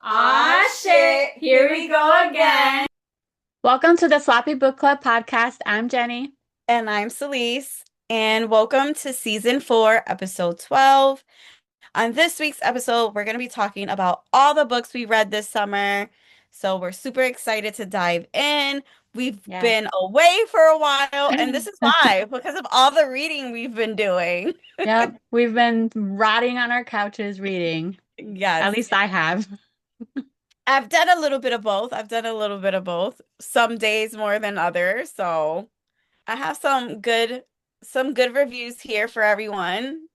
Aw, shit. Here we go again. Welcome to the Sloppy Book Club podcast. I'm Jenny. And I'm Celese, and welcome to season 4, episode 12. On this week's episode, we're going to be talking about all the books we read this summer. So we're super excited to dive in. We've Yes. been away for a while, and this is why, because of all the reading we've been doing. Yep. We've been rotting on our couches reading. At Yes. least I have. I've done a little bit of both. I've done a little bit of both. Some days more than others. So I have some good reviews here for everyone.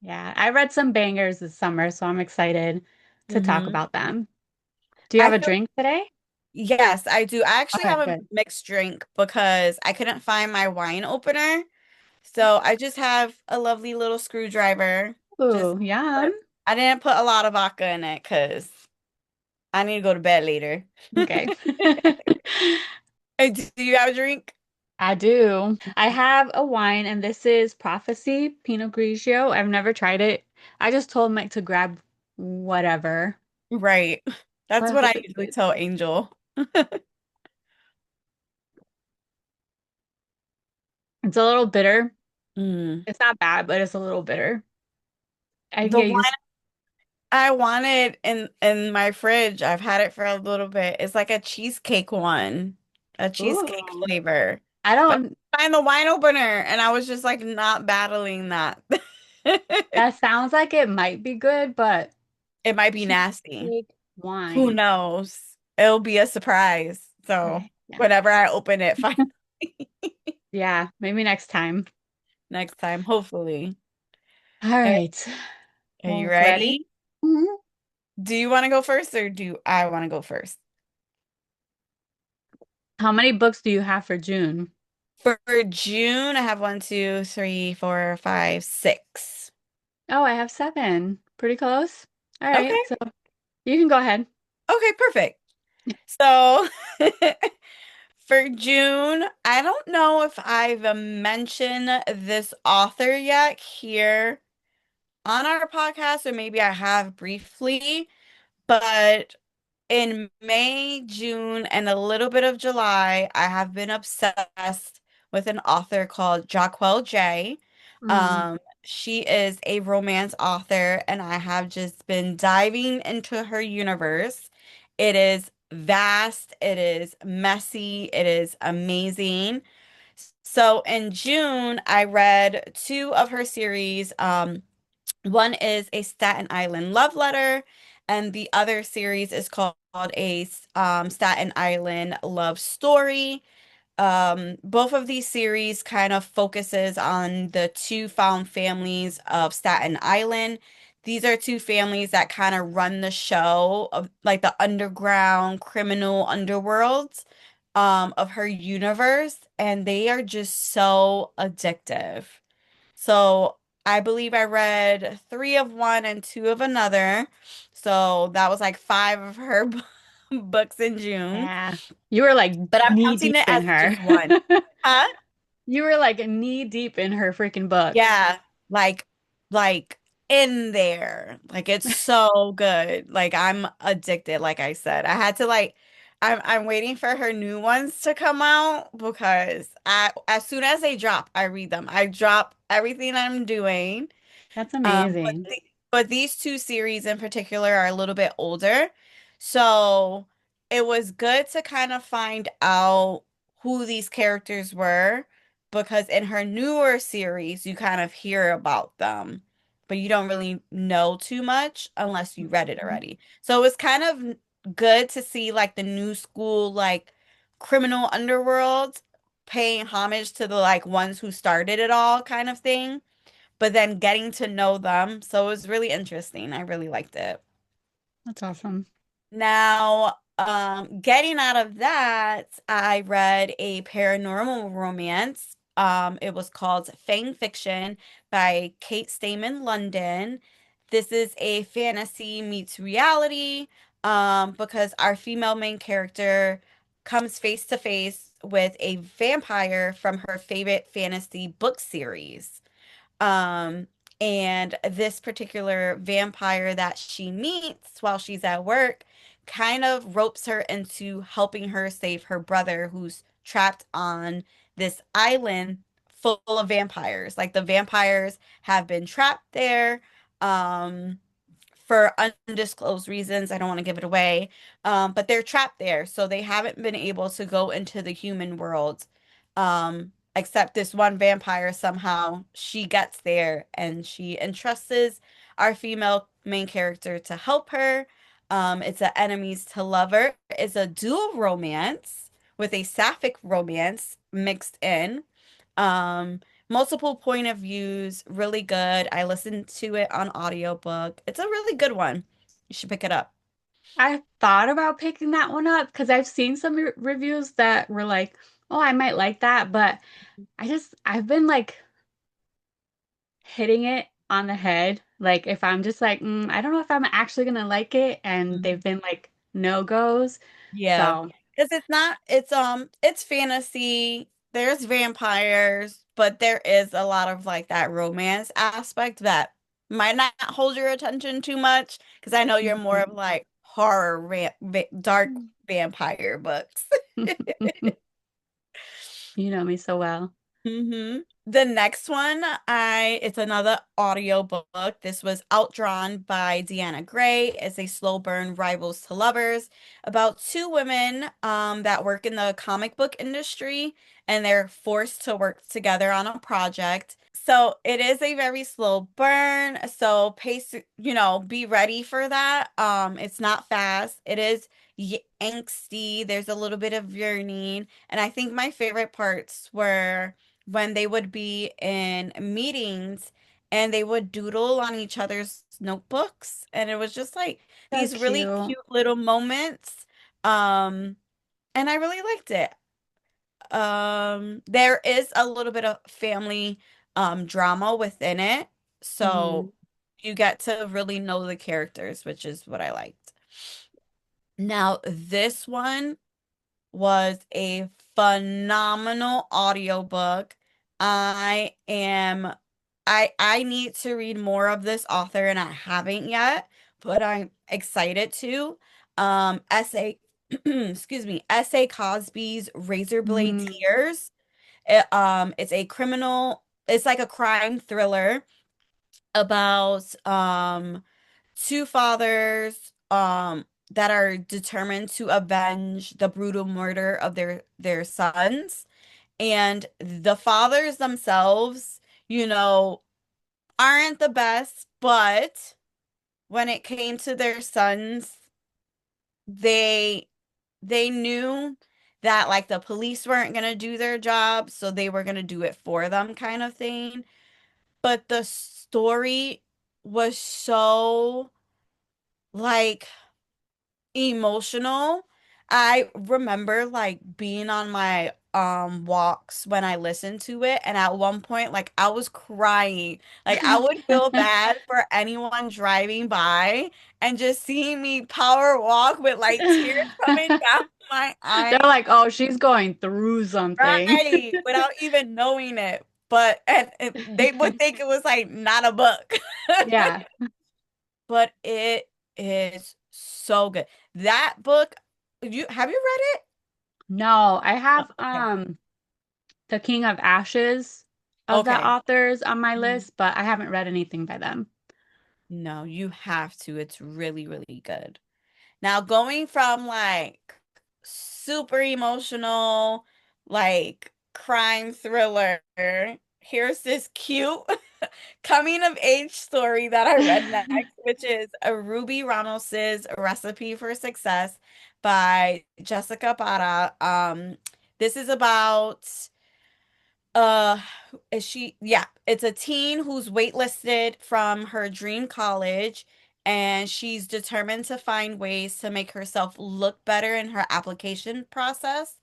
Yeah. I read some bangers this summer, so I'm excited to talk Hmm about them. Do you I have a feel drink today? yes, I do. I actually Okay, have a good. mixed drink because I couldn't find my wine opener. So I just have a lovely little screwdriver. Just Ooh, yum. but I didn't put a lot of vodka in it because I need to go to bed later. Okay. Hey, do you have a drink? I do. I have a wine, and this is Prophecy Pinot Grigio. I've never tried it. I just told Mike to grab whatever, Right. but That's I what I hope it's usually good. tell Angel. It's a little bitter. Mm. It's not bad, but it's a little bitter. I The get one used. I wanted in my fridge, I've had it for a little bit. It's like a cheesecake one, a cheesecake Ooh, flavor. I But don't. I find the wine opener, and I was just like not battling that. That sounds like it might be good, but It might be nasty. cheesecake Who wine. knows? It'll be a surprise. So Okay, yeah, whenever I open it, finally yeah. Maybe next time. next time, hopefully. All Are, right. are you Well, ready? ready? Mhm. Do you want to go first, or do I want to go first? How many books do you have for June? For June, I have one, two, three, four, five, six. Oh, I have seven. Pretty close. All right, Okay. so you can go ahead. Okay, perfect. So for June, I don't know if I've mentioned this author yet here on our podcast, or maybe I have briefly, but in May, June, and a little bit of July, I have been obsessed with an author called Jacquel J. Mm. She is a romance author, and I have just been diving into her universe. It is vast, it is messy, it is amazing. So in June, I read two of her series. One is a Staten Island love letter, and the other series is called a Staten Island love story. Both of these series kind of focuses on the two found families of Staten Island. These are two families that kind of run the show of like the underground criminal underworlds of her universe, and they are just so addictive. So I believe I read three of one and two of another. So that was like five of her books in June. Yeah. You were like But I'm knee counting deep it in as her. just one. Huh? You were like knee deep in her freaking books. Yeah, like in there. Like it's so good. Like I'm addicted, like I said. I had to like I'm waiting for her new ones to come out because I as soon as they drop, I read them. I drop everything I'm doing. That's Um, but, amazing. but these two series in particular are a little bit older. So it was good to kind of find out who these characters were because in her newer series, you kind of hear about them, but you don't really know too much unless you read it Mhm. already. So it was kind of good to see like the new school, like criminal underworld paying homage to the like ones who started it all kind of thing, but then getting to know them. So it was really interesting. I really liked it. That's awesome. Now, getting out of that, I read a paranormal romance. It was called Fang Fiction by Kate Stayman London. This is a fantasy meets reality, because our female main character comes face to face with a vampire from her favorite fantasy book series. Um, And this particular vampire that she meets while she's at work kind of ropes her into helping her save her brother who's trapped on this island full of vampires. Like the vampires have been trapped there. Um, for undisclosed reasons. I don't want to give it away. But they're trapped there, so they haven't been able to go into the human world. Except this one vampire somehow she gets there and she entrusts our female main character to help her. It's a enemies to lover. It's a dual romance with a sapphic romance mixed in. Um, Multiple point of views, really good. I listened to it on audiobook. It's a really good one. You should pick it up. I thought about picking that one up because I've seen some reviews that were like, "Oh, I might like that," but I've been like hitting it on the head. Like if I'm just like, I don't know if I'm actually gonna like it, and they've Mhm. been like no goes. Yeah. So Because it's fantasy. There's vampires, but there is a lot of like that romance aspect that might not hold your attention too much. Because I know you're more Mhm. of like horror, dark vampire books. You know me so well. The next one, I it's another audio book. This was Outdrawn by Deanna Gray. It's a slow burn rivals to lovers about two women that work in the comic book industry and they're forced to work together on a project. So it is a very slow burn. So pace, be ready for that. It's not fast. It is angsty. There's a little bit of yearning. And I think my favorite parts were when they would be in meetings and they would doodle on each other's notebooks. And it was just like So these really cute. cute little moments. Um, and I really liked it. There is a little bit of family drama within it. So Hmm. you get to really know the characters, which is what I liked. Now, this one was a phenomenal audiobook. I am I need to read more of this author and I haven't yet, but I'm excited to. Essay excuse me, Essay Cosby's Razorblade Hmm. Tears. It's like a crime thriller about two fathers that are determined to avenge the brutal murder of their sons. And the fathers themselves, you know, aren't the best, but when it came to their sons, they they knew that like the police weren't going to do their job, so they were going to do it for them kind of thing. But the story was so like emotional. I remember like being on my walks when I listened to it and at one point like I was crying. Like I would feel bad for anyone driving by and just seeing me power walk with like tears coming down my They're eyes, like, oh, she's going through something. right, without even knowing it. But and they would think it was like not a book. Yeah. But it is so good. That book, you have you read it? No, I No. have Okay. The King of Ashes of the Okay. authors on my Mhm. list, but I haven't read anything by them. No, you have to. It's really, really good. Now, going from like super emotional, like crime thriller, here's this cute coming of age story that I read next, which is a Ruby Ramos's Recipe for Success by Jessica Para. This is about uh is she yeah, it's a teen who's waitlisted from her dream college and she's determined to find ways to make herself look better in her application process.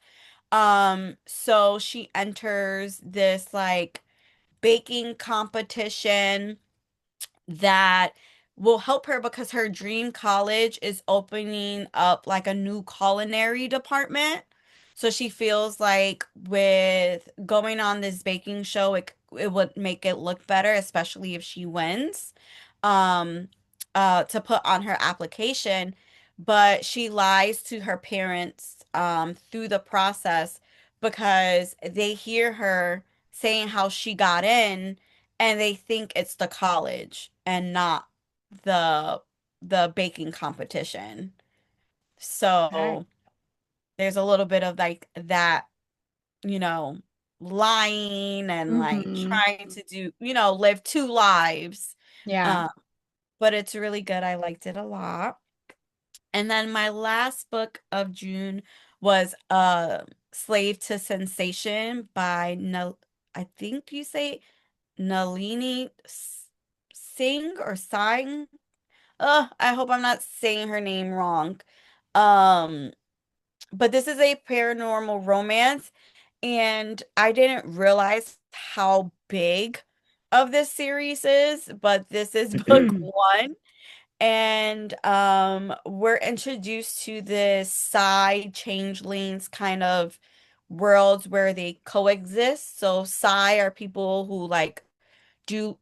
So she enters this like baking competition that will help her because her dream college is opening up like a new culinary department. So she feels like with going on this baking show, it would make it look better, especially if she wins, um, to put on her application. But she lies to her parents, through the process because they hear her saying how she got in and they think it's the college and not the the baking competition. Right. So there's a little bit of like that, you know, lying and like Mm-hmm. trying to do, live two lives. Yeah. Um, but it's really good. I liked it a lot. And then my last book of June was Slave to Sensation by I think you say Nalini Singh or Singh. I hope I'm not saying her name wrong. Um, but this is a paranormal romance, and I didn't realize how big of this series is, but this is book one. And we're introduced to this psi changelings kind of worlds where they coexist. So psi are people who like do,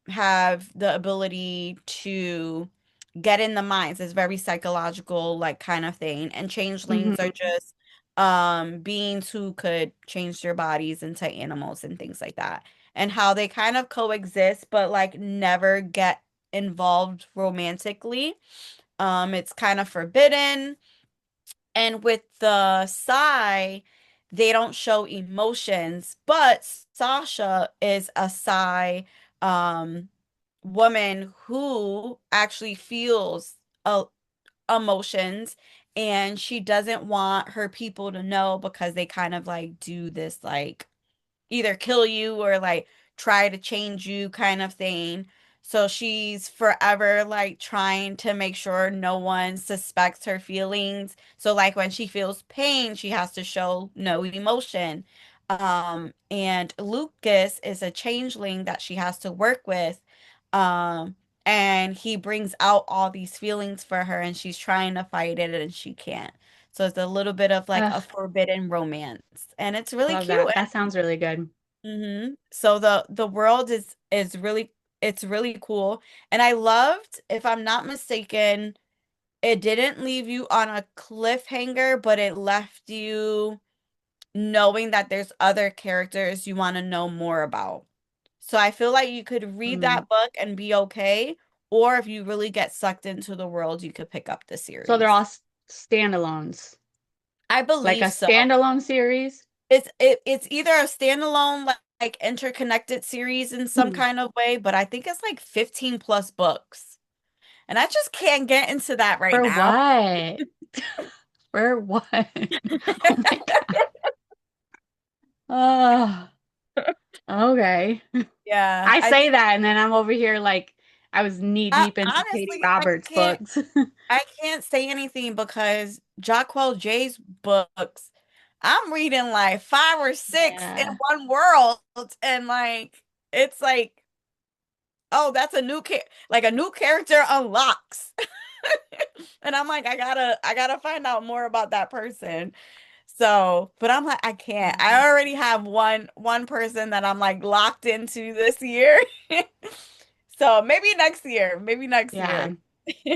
have the ability to get in the minds. It's very psychological, like kind of thing. And changelings are Mm-hmm. just beings who could change their bodies into animals and things like that. And how they kind of coexist, but like never get involved romantically. It's kind of forbidden. And with the Psy, they don't show emotions, but Sasha is a Psy um woman who actually feels uh, emotions, and she doesn't want her people to know because they kind of like do this like either kill you or like try to change you kind of thing. So she's forever like trying to make sure no one suspects her feelings. So like when she feels pain, she has to show no emotion. And Lucas is a changeling that she has to work with. Um, and he brings out all these feelings for her and she's trying to fight it and she can't. So it's a little bit of like a Ugh, forbidden romance. And it's I really love cute. that. That sounds really good. So the world is really, it's really cool. And I loved, if I'm not mistaken, it didn't leave you on a cliffhanger, but it left you knowing that there's other characters you want to know more about. So I feel like you could read Mm. that book and be okay, or if you really get sucked into the world, you could pick up the So they're series. all standalones, I like a believe so. standalone series. It's either a standalone like interconnected series in some Hmm. kind of way, but I think it's like 15 plus books. And I just can't get into that right For now. what? For what? Oh my God. Oh, okay. Yeah, I say that, and then I'm over here like I was knee deep into Katie honestly Roberts books. I can't say anything because Jacquel J's books, I'm reading like five or six in Yeah. one world, and like it's like, oh, that's a like a new character unlocks. And I'm like, I gotta find out more about that person. So, but I'm like, I can't. I already have one person that I'm like locked into this year. So maybe next year. Maybe next year. Yeah.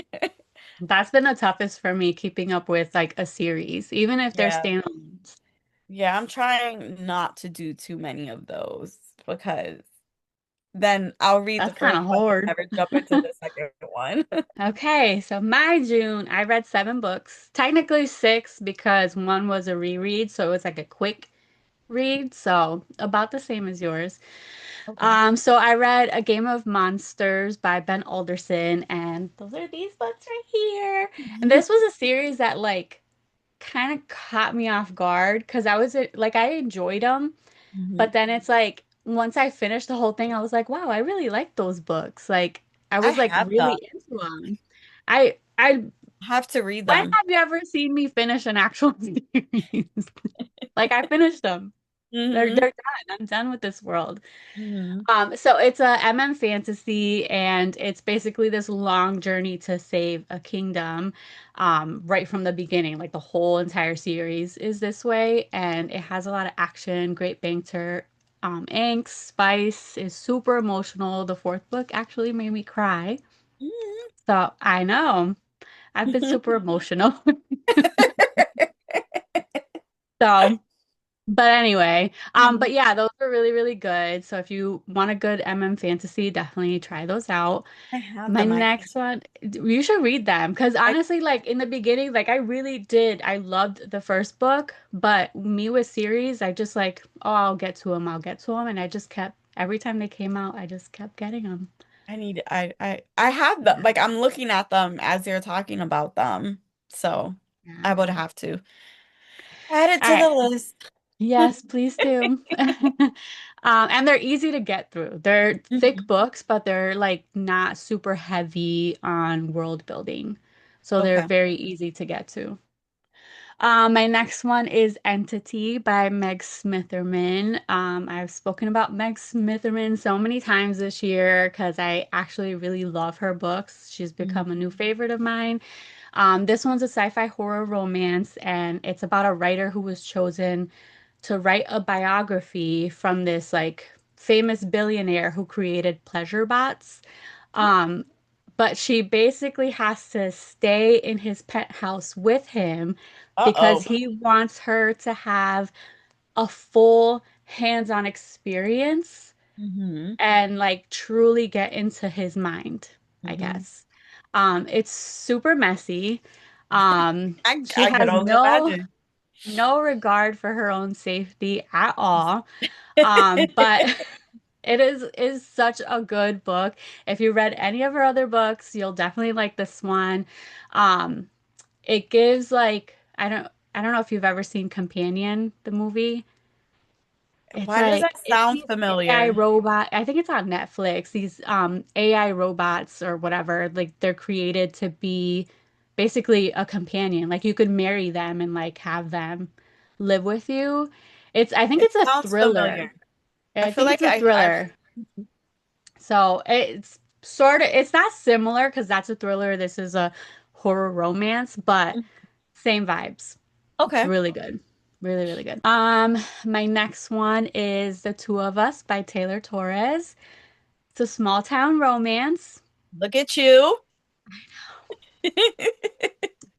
That's been the toughest for me keeping up with like a series, even if they're Yeah. standalones. Yeah, I'm trying not to do too many of those because then I'll read the That's kind first of one and hard. never jump into the second one. Okay, so my June, I read 7 books. Technically six because one was a reread, so it was like a quick read, so about the same as yours. Okay. So I read A Game of Monsters by Ben Alderson, and those are these books right here. And this was a series that like kind of caught me off guard because like I enjoyed them, Mhm. but then it's like once I finished the whole thing, I was like, wow, I really like those books. Like I I was like have them. really into them. I I have to read when them. have you ever seen me finish an actual series? Like I finished them. Hmm. They're done. I'm done with this world. Hmm. So it's a MM fantasy, and it's basically this long journey to save a kingdom, right from the beginning. Like the whole entire series is this way, and it has a lot of action, great banter, angst, spice, is super emotional. The fourth book actually made me cry. So I know I've been super emotional. So. But anyway, Hmm. but yeah, those are really, really good. So if you want a good MM fantasy, definitely try those out. I have My them. next one, you should read them because I honestly, like in the beginning, like I really did. I loved the first book, but me with series, I just like, oh, I'll get to them, and I just kept every time they came out, I just kept getting them. I have them. Yeah. Like I'm looking at them as you're talking about them. So I would Yeah. have to add it All to the right. list. Yes, please do. And they're easy to get through. They're thick Mhm. books, but they're like not super heavy on world building. So they're Okay. very easy to get to. My next one is Entity by Meg Smitherman. I've spoken about Meg Smitherman so many times this year because I actually really love her books. She's become a Mhm. new favorite of mine. This one's a sci-fi horror romance, and it's about a writer who was chosen to write a biography from this like famous billionaire who created pleasure bots. Um, but she basically has to stay in his penthouse with him because Uh-oh. he wants her to have a full hands-on experience Hmm. and like truly get into his mind, I Hmm. guess. It's super messy. She I could has only imagine. no regard for her own safety at all. But is such a good book. If you read any of her other books, you'll definitely like this one. Um, it gives like I don't know if you've ever seen Companion, the movie. Why does that It's sound these AI familiar? robot. I think it's on Netflix. These AI robots or whatever, like they're created to be basically a companion. Like you could marry them and like have them live with you. I think It it's a sounds familiar. thriller. I I feel think it's like a I've thriller. So it's sort of it's not similar because that's a thriller. This is a horror romance, but same vibes. It's okay. really good. Really, really good. My next one is The Two of Us by Taylor Torres. It's a small town romance. Look at you.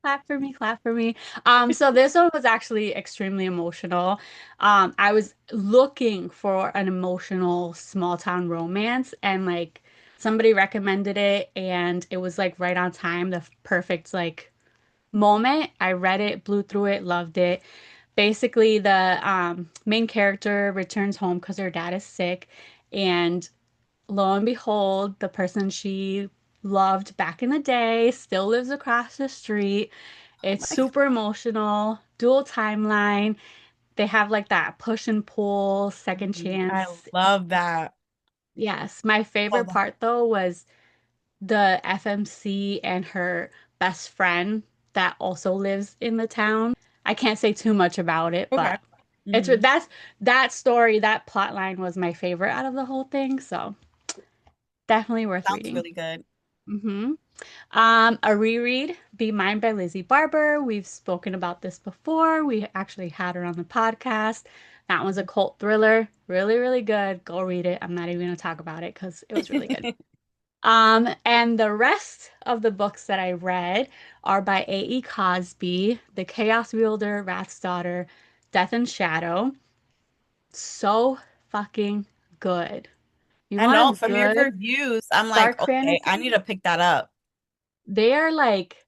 Clap for me, clap for me. So this one was actually extremely emotional. I was looking for an emotional small town romance and like somebody recommended it and it was like right on time, the perfect like moment. I read it, blew through it, loved it. Basically, the main character returns home because her dad is sick, and lo and behold, the person she loved back in the day still lives across the street. Oh It's my super emotional, dual timeline. They have like that push and pull, second God. I chance. love that. Yes, my Love favorite that. part though was the FMC and her best friend that also lives in the town. I can't say too much about it, Okay. but Hmm. that story, that plot line was my favorite out of the whole thing, so definitely worth Sounds reading. really good. hmm a reread, Be Mine by Lizzie Barber. We've spoken about this before. We actually had her on the podcast. That was a cult thriller. Really, really good. Go read it. I'm not even going to talk about it because it was really good. And the rest of the books that I read are by A.E. Cosby, The Chaos Wielder, Rat's Daughter, Death and Shadow. So fucking good. You I want know a from your good reviews, I'm like, dark okay, I fantasy? need to pick that up. They are like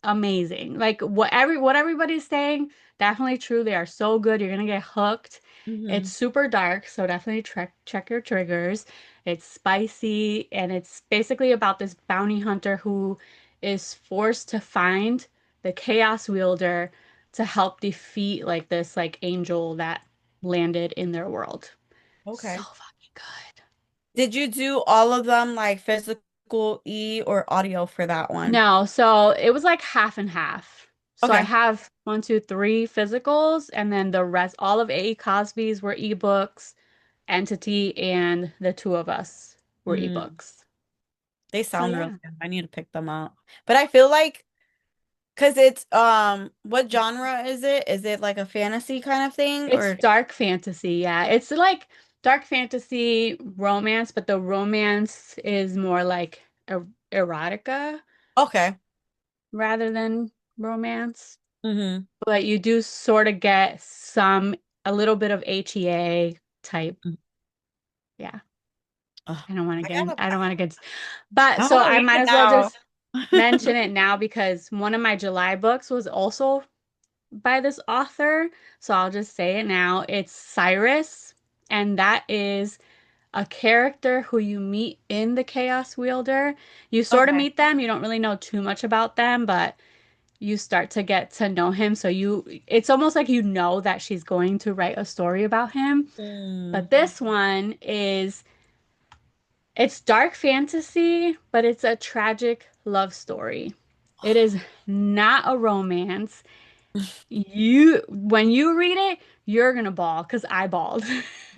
amazing. Like what everybody's saying, definitely true. They are so good. You're gonna get hooked. It's Hmm. super dark, so definitely check your triggers. It's spicy and it's basically about this bounty hunter who is forced to find the Chaos Wielder to help defeat like this like angel that landed in their world. So Okay. fucking good. Did you do all of them like physical E or audio for that one? No, so it was like half and half. So I Okay. have one, two, three physicals, and then the rest, all of A. Cosby's were ebooks, Entity, and the two of us were Mm, ebooks. they So sound really yeah, good. I need to pick them up. But I feel like because it's what genre is it? Is it like a fantasy kind of thing it's or dark fantasy. Yeah, it's like dark fantasy romance, but the romance is more like erotica okay. rather than romance. Mm-hmm. But you do sort of get a little bit of HEA type. Yeah. Oh, I don't want to get, but I so want to I read might it as well now. just mention it now because one of my July books was also by this author. So I'll just say it now. It's Cyrus, and that is a character who you meet in the Chaos Wielder. You sort of Okay. meet them, you don't really know too much about them, but you start to get to know him. So it's almost like you know that she's going to write a story about him. Mm. But this one it's dark fantasy, but it's a tragic love story. It is not a romance. When you read it, you're gonna bawl because I bawled.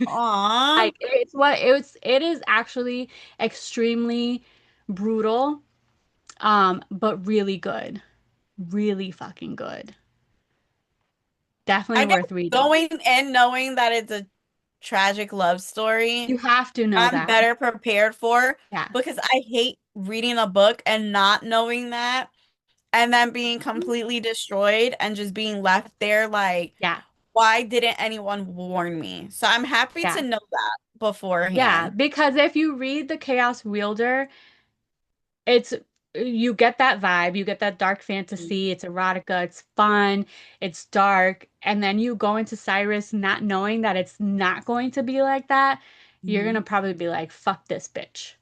Aw. Like it is actually extremely brutal, but really good. Really fucking good. Definitely I guess worth reading. going in knowing that it's a tragic love story, You have to know I'm that. better prepared for Yeah. because I hate reading a book and not knowing that and then being completely destroyed and just being left there like, Yeah. why didn't anyone warn me? So I'm happy to Yeah. know that Yeah. beforehand. Because if you read The Chaos Wielder, it's you get that vibe, you get that dark fantasy, it's erotica, it's fun, it's dark, and then you go into Cyrus not knowing that it's not going to be like that, you're gonna Mhm. probably be like, fuck this bitch.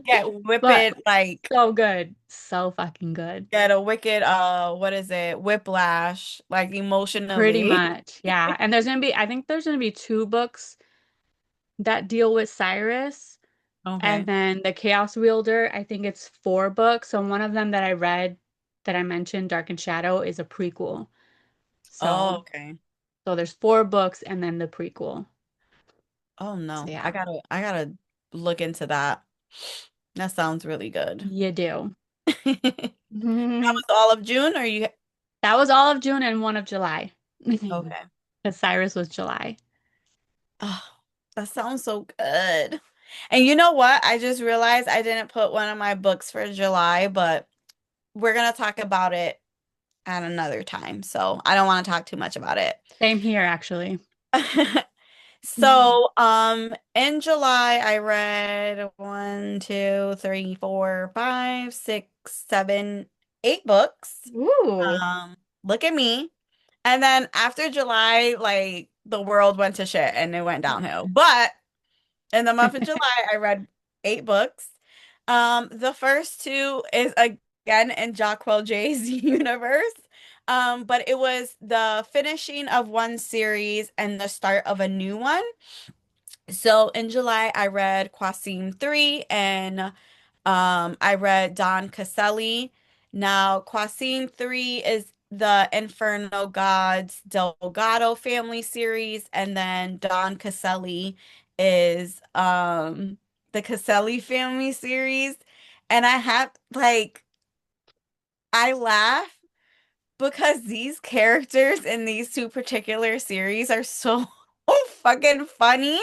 Get whip But it like so good. So fucking good. get a wicked what is it? Whiplash like Pretty emotionally. much. Yeah. And I think there's gonna be two books that deal with Cyrus. And Okay. then The Chaos Wielder, I think it's four books. So one of them that I read that I mentioned, Dark and Shadow, is a prequel. Oh, So okay. so there's four books and then the prequel. Oh So no. yeah, I gotta look into that. That sounds really good. you do. That was all of June, or you? That was all of June and one of July. Okay. Because Cyrus was July. Oh, that sounds so good. And you know what? I just realized I didn't put one of my books for July, but we're gonna talk about it at another time. So I don't want to talk too much about it. Same here, actually. So, in July, I read one, two, three, four, five, six, seven, eight books. Ooh. Look at me. And then after July, like the world went to shit and it went downhill. But in the month of July, I read eight books. The first two is again in Jacquel J's universe. But it was the finishing of one series and the start of a new one. So in July, I read Qasim 3 and I read Don Caselli. Now, Qasim 3 is the Inferno Gods Delgado family series, and then Don Caselli is the Caselli family series. And I have like I laugh because these characters in these two particular series are so fucking funny.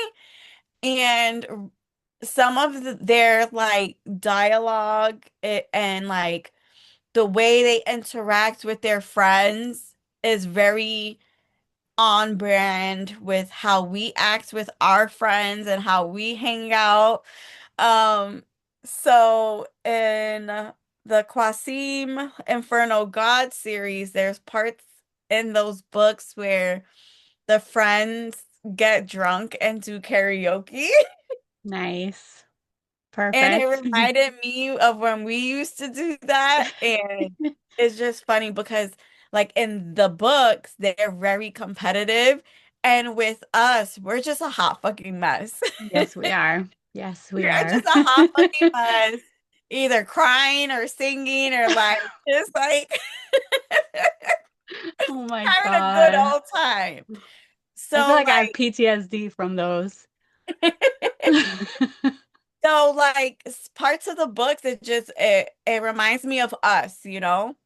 And some of their like dialogue and like the way they interact with their friends is very on brand with how we act with our friends and how we hang out. Um, so in the Qasim Inferno God series, there's parts in those books where the friends get drunk and do karaoke. Nice. And it Perfect. reminded me of when we used to do that. And it's just funny because, like, in the books, they're very competitive. And with us, we're just a hot fucking mess. Yes, we are. Yes, we We're are. just a hot fucking mess. either crying or singing or like just like Oh my having a good God. old time. I feel So like I have PTSD from those. parts of the books, it reminds me of us, you know.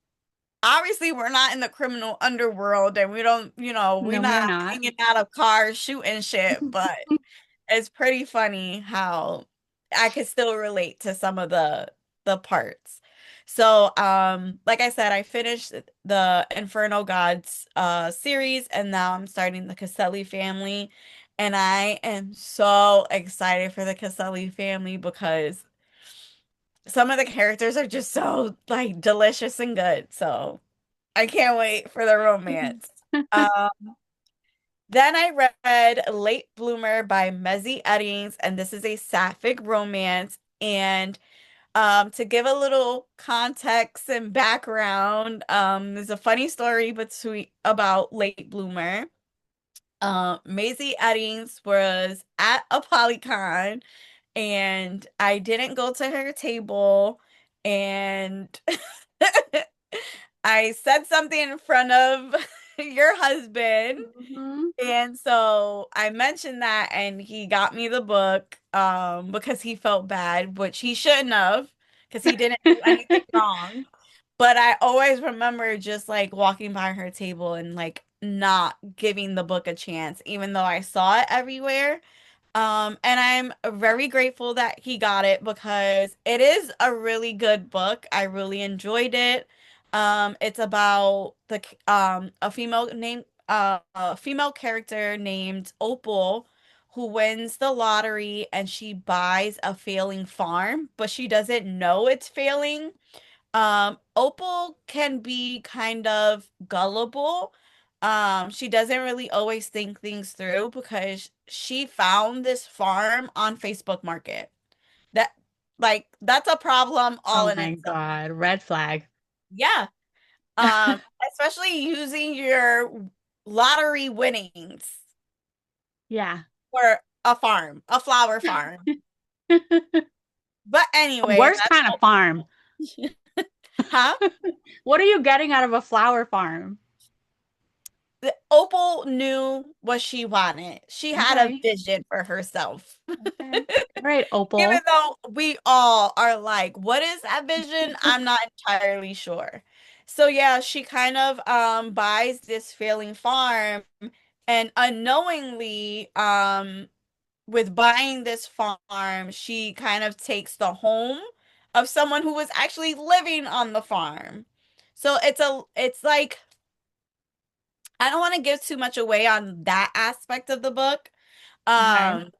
Obviously, we're not in the criminal underworld and we don't, we're No, we are not not. hanging out of cars shooting shit, but it's pretty funny how I could still relate to some of the parts. So, like I said, I finished the Inferno Gods series and now I'm starting the Caselli family. And I am so excited for the Caselli family because some of the characters are just so like delicious and good. So I can't wait for the romance. Um, then I read Late Bloomer by Mezzy Eddings, and this is a sapphic romance. And to give a little context and background, there's a funny story between about Late Bloomer. Maisie Eddings was at a Polycon and I didn't go to her table and I said something in front of your husband. Mhm. And so I mentioned that and he got me the book because he felt bad, which he shouldn't have because he didn't do anything wrong. But I always remember just like walking by her table and like not giving the book a chance, even though I saw it everywhere. And I'm very grateful that he got it because it is a really good book. I really enjoyed it. It's about a female character named Opal who wins the lottery and she buys a failing farm, but she doesn't know it's failing. Opal can be kind of gullible. She doesn't really always think things through because she found this farm on Facebook Market. That that's a problem all Oh in my itself. God. Red flag. Yeah. Especially using your lottery winnings Yeah. for a farm, a flower farm. But The anyway, worst kind of farm. huh? What are you getting out of a flower farm? Opal knew what she wanted. She had a Okay. vision for herself. Okay. All right, Even Opal. though we all are like, what is that vision? I'm not entirely sure. So yeah, she kind of buys this failing farm and unknowingly with buying this farm, she kind of takes the home of someone who was actually living on the farm. So it's like I don't want to give too much away on that aspect of the book. Okay. Um,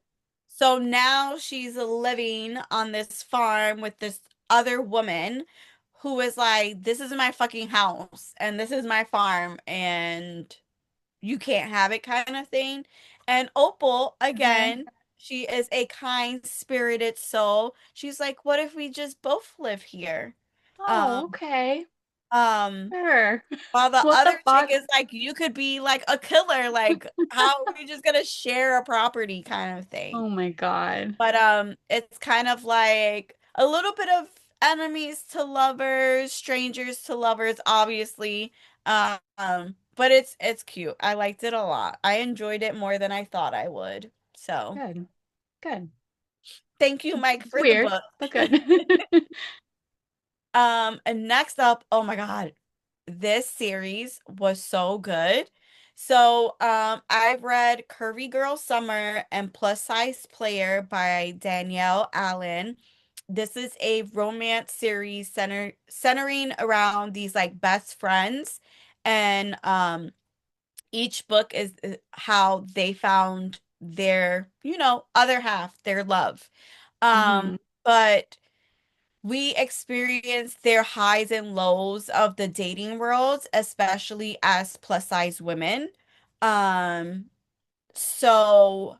so now she's living on this farm with this other woman who is like, this is my fucking house and this is my farm and you can't have it kind of thing. And Opal, Okay. again, she is a kind-spirited soul. She's like, what if we just both live here? Oh, Um, okay. um, Sure. while the What the other chick fuck? is like, you could be like a killer. Like, how are we just gonna share a property kind of thing? Oh my God. But it's kind of like a little bit of enemies to lovers, strangers to lovers, obviously. But it's cute. I liked it a lot. I enjoyed it more than I thought I would. So Good. Good. thank you, Mike, It's for the weird, book. but good. And next up, oh my God, this series was so good. So, I've read Curvy Girl Summer and Plus Size Player by Danielle Allen. This is a romance series centering around these like best friends, and each book is how they found their, other half, their love. hmm But we experience their highs and lows of the dating world, especially as plus size women. Um, so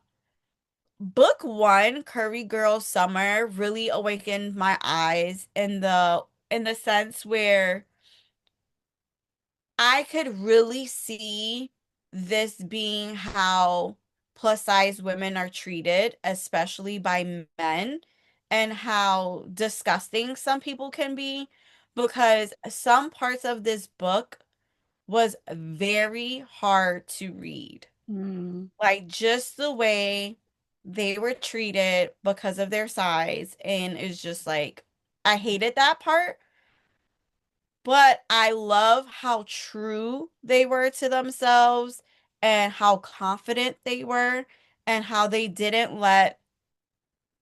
book one, Curvy Girl Summer, really awakened my eyes in the sense where I could really see this being how plus size women are treated, especially by men. and how disgusting some people can be because some parts of this book was very hard to read. Mm. Like just the way they were treated because of their size. And it's just like, I hated that part, but I love how true they were to themselves and how confident they were and how they didn't let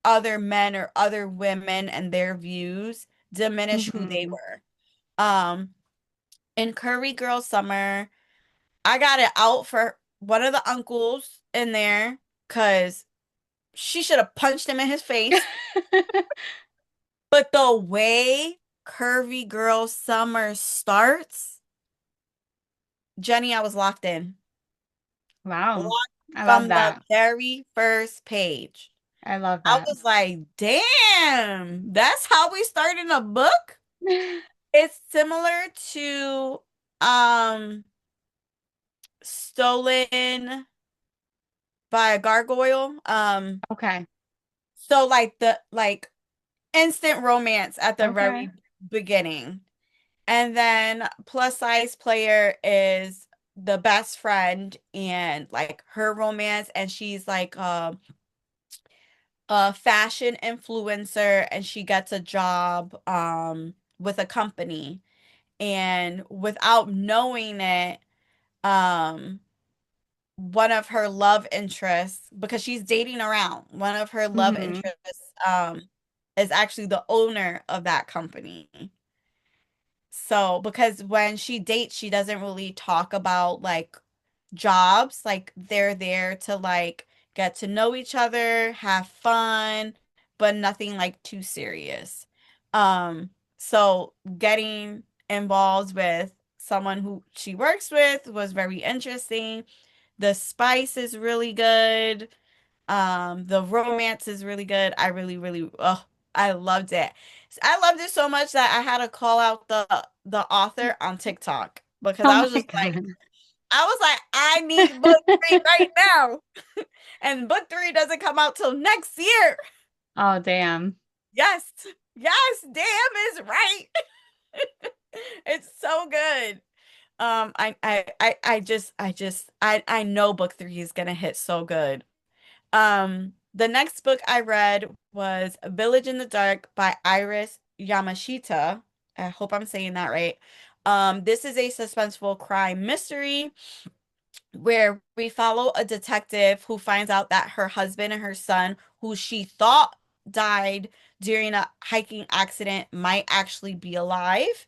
other men or other women and their views diminish who they Mhm. were. Um, in Curvy Girl Summer, I got it out for one of the uncles in there because she should have punched him in his face. But the way Curvy Girl Summer starts, Jenny, I was locked in. Wow. Locked I love from the that. very first page. I love I that. was like, damn, that's how we start in a book? It's similar to um Stolen by a Gargoyle. Okay. So like the like instant romance at the Okay. very beginning. And then plus size player is the best friend and like her romance and she's like a fashion influencer and she gets a job with a company and without knowing it um one of her love interests because she's dating around one of her love Hmm. interests is actually the owner of that company. So because when she dates she doesn't really talk about like jobs, like they're there to like get to know each other, have fun, but nothing like too serious. So getting involved with someone who she works with was very interesting. The spice is really good. The romance is really good. I really, really, oh, I loved it. I loved it so much that I had to call out the author on TikTok because Oh I was my just like, God. I need book three right now. And book three doesn't come out till next year. Oh, damn. Yes. Yes, damn is right. It's so good. I know book three is gonna hit so good. The next book I read was Village in the Dark by Iris Yamashita. I hope I'm saying that right. This is a suspenseful crime mystery where we follow a detective who finds out that her husband and her son, who she thought died during a hiking accident, might actually be alive.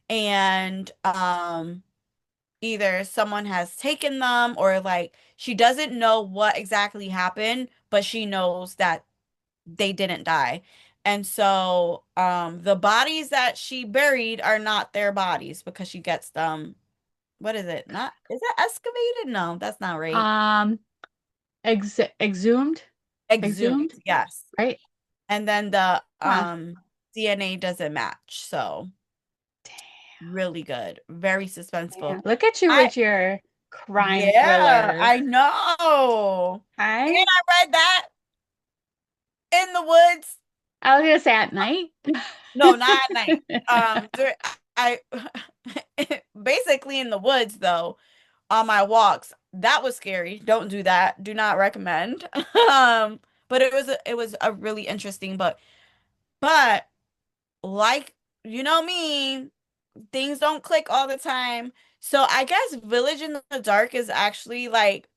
And either someone has taken them or like she doesn't know what exactly happened, but she knows that they didn't die. And so the bodies that she buried are not their bodies because she gets them, what is it? Not, is it excavated? No, that's not right. Um, exhumed? Exhumed, Exhumed? yes. Right? And then the Huh. DNA doesn't match. So really good. Very suspenseful. Damn. Look at you I with your crime Yeah, thrillers. I know. And Hi. I read that in the woods. I was gonna say at night. No, not at night. I basically in the woods though, on my walks. That was scary. Don't do that. Do not recommend. But it was a really interesting book. But like you know me, things don't click all the time. So I guess Village in the Dark is actually like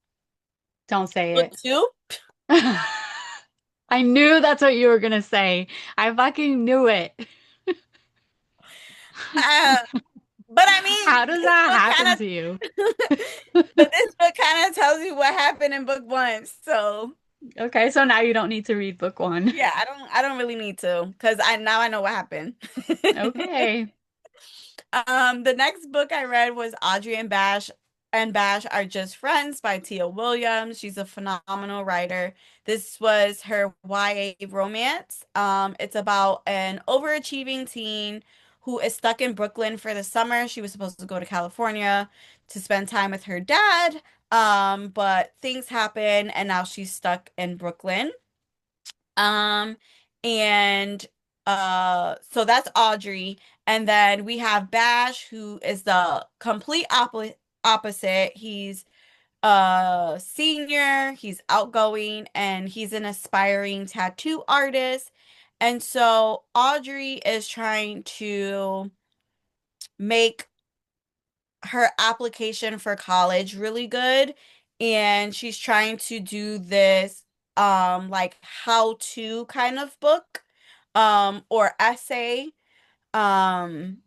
Don't say book it. two. I knew that's what you were gonna say. I fucking knew it. Uh, but I How mean, does this that book happen kind to you? but this book kind of tells you what happened in book one. So Okay, so now you don't need to read book one. yeah, I don't really need to because I know what happened. Okay. The next book I read was Audrey and Bash Are Just Friends by Tia Williams. She's a phenomenal writer. This was her YA romance. It's about an overachieving teen who is stuck in Brooklyn for the summer. She was supposed to go to California to spend time with her dad. But things happen and now she's stuck in Brooklyn. Um, And so that's Audrey. And then we have Bash, who is the complete opposite. He's a senior, he's outgoing, and he's an aspiring tattoo artist. And so Audrey is trying to make her application for college really good, and she's trying to do this like how to kind of book or essay um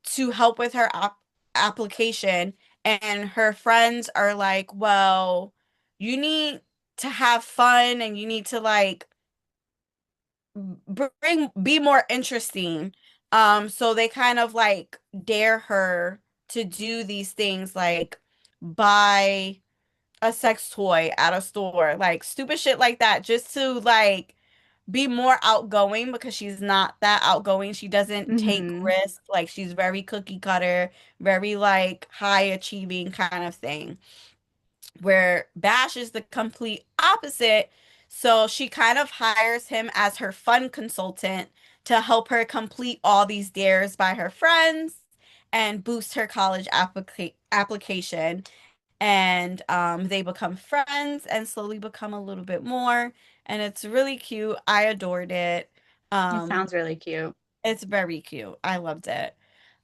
to help with her application. And her friends are like, well, you need to have fun and you need to like be more interesting. So they kind of like dare her to do these things like buy a sex toy at a store, like stupid shit like that, just to like be more outgoing because she's not that outgoing. She doesn't take Hmm. risks. Like she's very cookie cutter, very like high achieving kind of thing. Where Bash is the complete opposite. So she kind of hires him as her fun consultant to help her complete all these dares by her friends and boost her college application. And they become friends and slowly become a little bit more. And it's really cute. I adored it. It Um, sounds really cute. it's very cute. I loved it.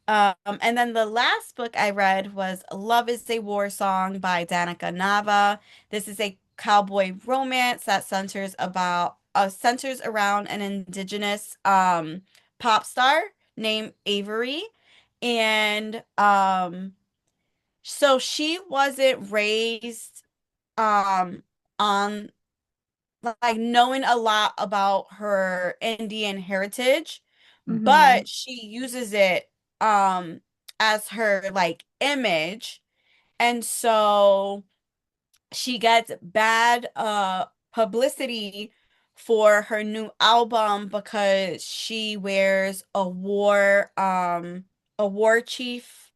And then the last book I read was Love is a War Song by Danica Nava. This is a cowboy romance that centers around an indigenous pop star named Avery. And so she wasn't raised on like knowing a lot about her Indian heritage, Hmm. but she uses it um as her like image. And so she gets bad publicity for her new album because she wears a war chief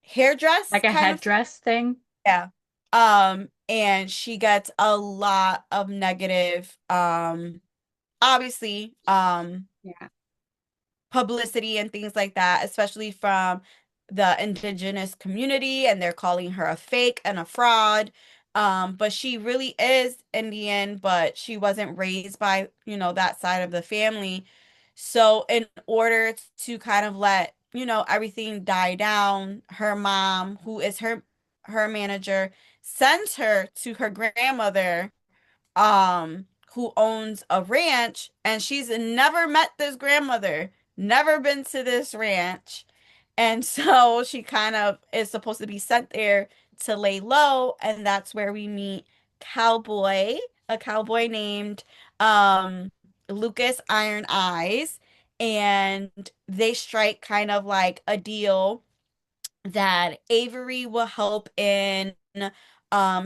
hairdress Like a kind of. headdress thing. Yeah. And she gets a lot of negative, obviously, Yeah. publicity and things like that, especially from the indigenous community, and they're calling her a fake and a fraud. But she really is Indian, but she wasn't raised by, that side of the family. So in order to kind of let, everything die down, her mom, who is her manager, sends her to her grandmother who owns a ranch, and she's never met this grandmother, never been to this ranch. And so she kind of is supposed to be sent there to lay low, and that's where we meet Cowboy, a cowboy named um Lucas Iron Eyes, and they strike kind of like a deal that Avery will help in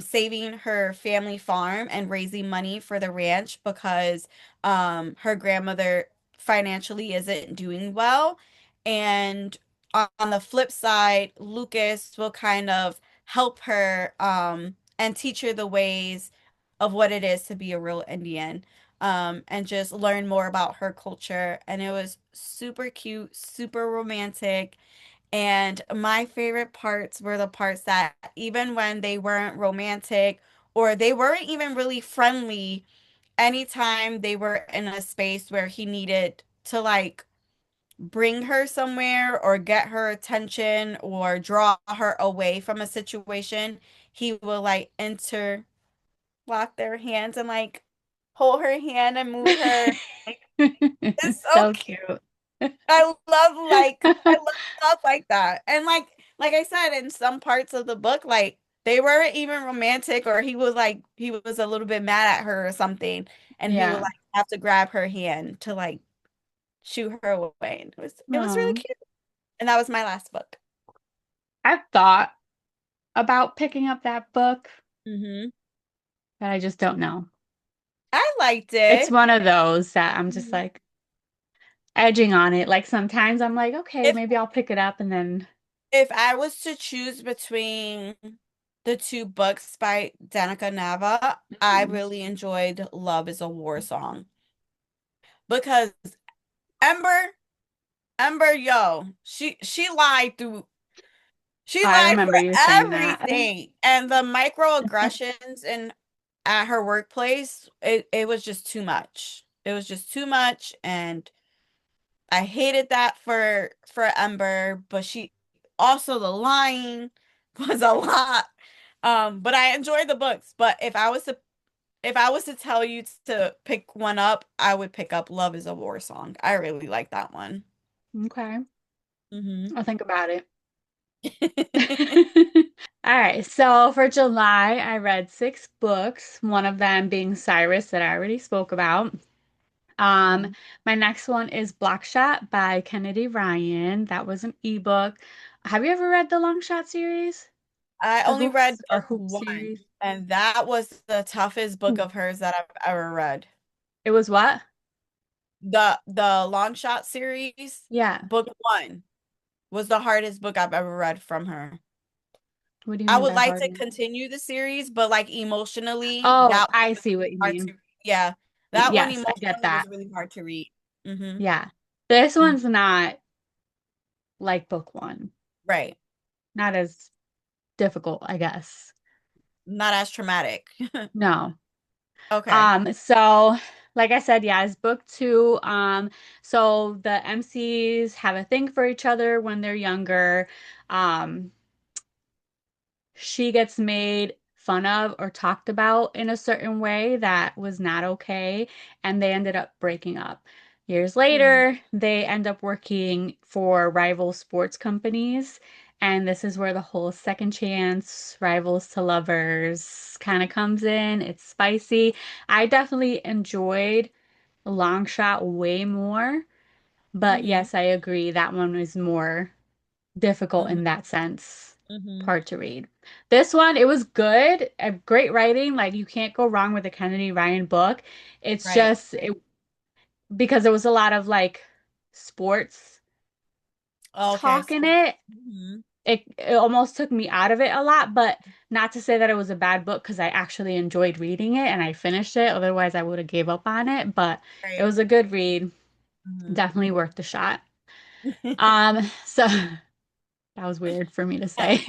saving her family farm and raising money for the ranch because her grandmother financially isn't doing well. And on the flip side, Lucas will kind of help her and teach her the ways of what it is to be a real Indian. And just learn more about her culture. And it was super cute, super romantic. And my favorite parts were the parts that even when they weren't romantic or they weren't even really friendly, anytime they were in a space where he needed to like bring her somewhere or get her attention or draw her away from a situation, he will like interlock their hands and like hold her hand and move her. Like, it's so So cute. cute. I love stuff like that. And like I said, in some parts of the book, like they weren't even romantic, or he was a little bit mad at her or something, and he would Yeah. like have to grab her hand to like shoo her away. And it was really Oh. cute. And that was my last book. I've thought about picking up that book, Hmm. but I just don't know. I liked It's it. one of those that I'm just Mhm. like edging on it. Like sometimes I'm like, okay, If maybe I'll pick it up and then if I was to choose between the two books by Danica Nava, I Mm. really enjoyed Love is a War Song because Ember, yo, she I lied for remember you saying that. everything. And the microaggressions in at her workplace, it was just too much. It was just too much, and I hated that for Ember, but she also the lying was a lot. But I enjoyed the books. But if I was to tell you to pick one up, I would pick up Love is a War Song. I really like that one. Okay. Hmm I'll think about it. All right, so for July, I read 6 books, one of them being Cyrus that I already spoke about. Um, Mhm. my next one is Blockshot by Kennedy Ryan. That was an ebook. Have you ever read the Long Shot series? I The only read Hoops or book Hoop one, series? and that was the toughest book Ooh. of hers that I've ever read. It was what? The Long Shot series, Yeah. book one was the hardest book I've ever read from her. What do you I mean would by like to hardness? continue the series, but like emotionally, Oh, that one I was see what really you hard to mean. yeah, that one Yes, I get emotionally that. was really hard to read. Hmm Yeah. This one's not like book one. Right. Not as difficult, I guess. Not as traumatic. No. Okay. So like I said, yeah, it's book two. So the MCs have a thing for each other when they're younger. Um, she gets made fun of or talked about in a certain way that was not okay, and they ended up breaking up. Years Mhm. later, they end up working for rival sports companies, and this is where the whole second chance, rivals to lovers kind of comes in. It's spicy. I definitely enjoyed Long Shot way more, but Mhm. yes, I agree that one was more difficult Mhm. in that sense, Mhm. hard to read. This one, it was good, great writing. Like you can't go wrong with a Kennedy Ryan book. It's Right. just because there was a lot of like sports Okay. talk in So. it. Mhm. It almost took me out of it a lot, but not to say that it was a bad book because I actually enjoyed reading it and I finished it. Otherwise, I would have gave up on it, but it Right. was a good read. Mhm. Definitely worth the shot. So that was weird for me to say.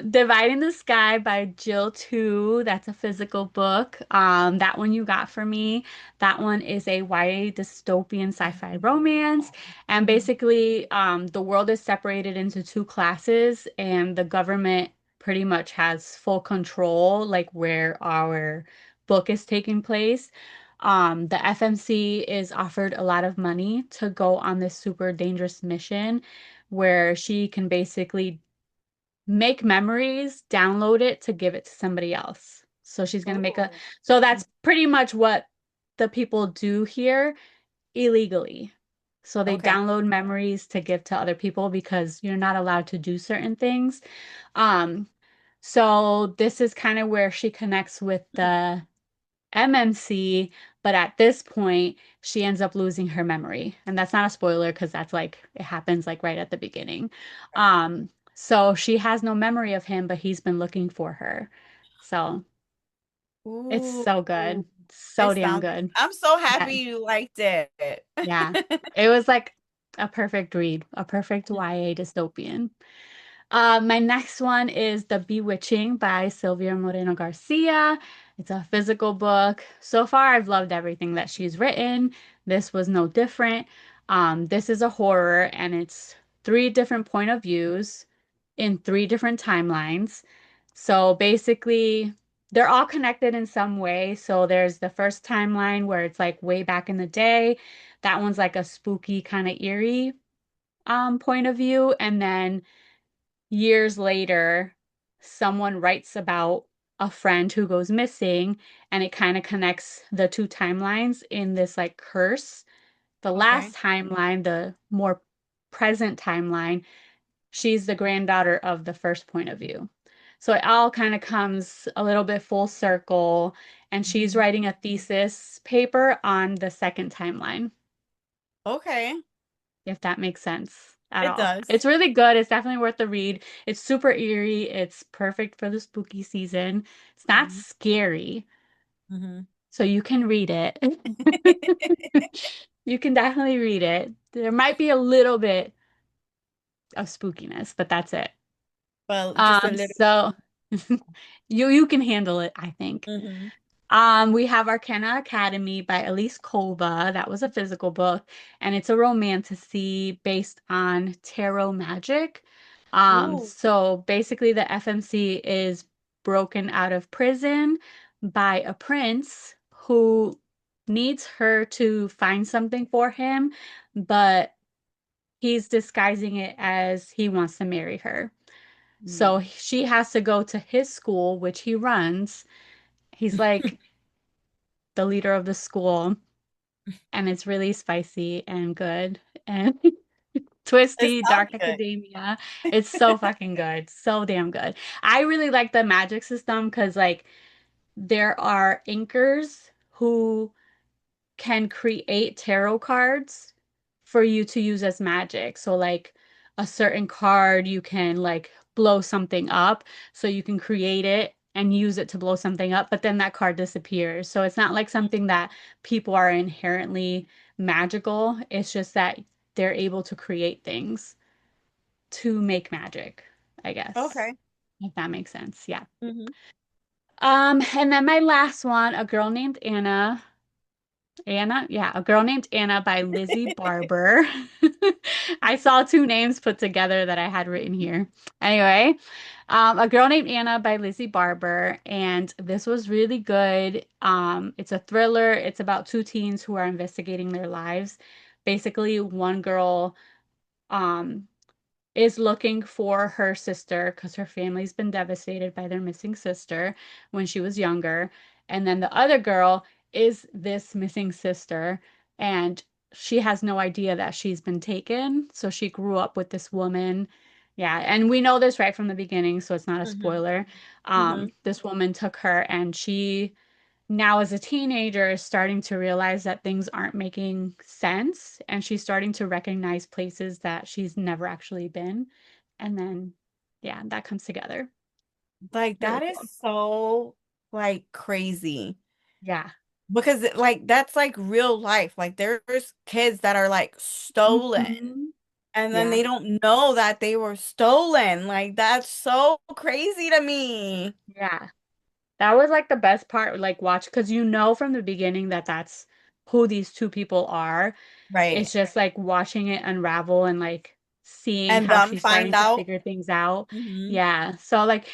Dividing the Sky by Jill 2. That's a physical book. That one you got for me. That one is a YA dystopian sci-fi romance. And Mhm. basically, the world is separated into two classes, and the government pretty much has full control, like where our book is taking place. The FMC is offered a lot of money to go on this super dangerous mission where she can basically make memories, download it to give it to somebody else. So she's going to make a, Oh. so that's pretty much what the people do here illegally. So they Okay. download memories to give to other people because you're not allowed to do certain things. Um, so this is kind of where she connects with the MMC, but at this point, she ends up losing her memory. And that's not a spoiler because that's like it happens like right at the beginning. So she has no memory of him, but he's been looking for her. So it's Ooh. so good. So It damn sounds. good. I'm so Yeah. happy you liked it. Yeah. It was like a perfect read, a perfect YA dystopian. My next one is The Bewitching by Sylvia Moreno Garcia. It's a physical book. So far, I've loved everything that she's written. This was no different. This is a horror, and it's 3 different point of views in 3 different timelines. So basically, they're all connected in some way. So there's the first timeline where it's like way back in the day. That one's like a spooky kind of eerie point of view, and then years later, someone writes about a friend who goes missing, and it kind of connects the two timelines in this like curse. The Okay. last timeline, the more present timeline, she's the granddaughter of the first point of view. So it all kind of comes a little bit full circle, and she's Mhm. writing a thesis paper on the second timeline, Okay. if that makes sense. at It all. does. It's really good. It's definitely worth the read. It's super eerie. It's perfect for the spooky season. It's not scary, Mm-hmm. so you can read it. You can definitely read it. There might be a little bit of spookiness, but that's it. Well, just a little. So you can handle it, I think. Mm-hmm. We have Arcana Academy by Elise Kova. That was a physical book, and it's a romantasy based on tarot magic. Ooh. So basically, the FMC is broken out of prison by a prince who needs her to find something for him, but he's disguising it as he wants to marry her. So Mm. she has to go to his school, which he runs. He's like the leader of the school, and it's really spicy and good and It twisty, sounds dark academia. It's so fucking good. So damn good. I really like the magic system because like there are inkers who can create tarot cards for you to use as magic. So like a certain card you can like blow something up so you can create it and use it to blow something up, but then that card disappears. So it's not like something that people are inherently magical. It's just that they're able to create things to make magic, I guess. okay. If that makes sense. Yeah. Mm-hmm. And then my last one, A Girl Named Anna. Anna, yeah, A Girl Named Anna by Lizzie Barber. I saw two names put together that I had written here. Anyway, A Girl Named Anna by Lizzie Barber, and this was really good. It's a thriller. It's about two teens who are investigating their lives. Basically, one girl um is looking for her sister because her family's been devastated by their missing sister when she was younger. And then the other girl is this missing sister, and she has no idea that she's been taken. So she grew up with this woman. Yeah, and we know this right from the beginning, so it's not a Mm-hmm. spoiler. Mm-hmm. This woman took her, and she now as a teenager is starting to realize that things aren't making sense, and she's starting to recognize places that she's never actually been. And then yeah, that comes together. Like Really that is cool. so like crazy Yeah. because like that's like real life. Like there's kids that are like stolen Hmm. and then Yeah. they don't know that they were stolen. Like that's so crazy to me. Yeah. That was like the best part, like watch, because you know from the beginning that that's who these two people are. Right. It's just like watching it unravel and like seeing And how them she's find starting to out. figure things out. Hmm. Yeah. So like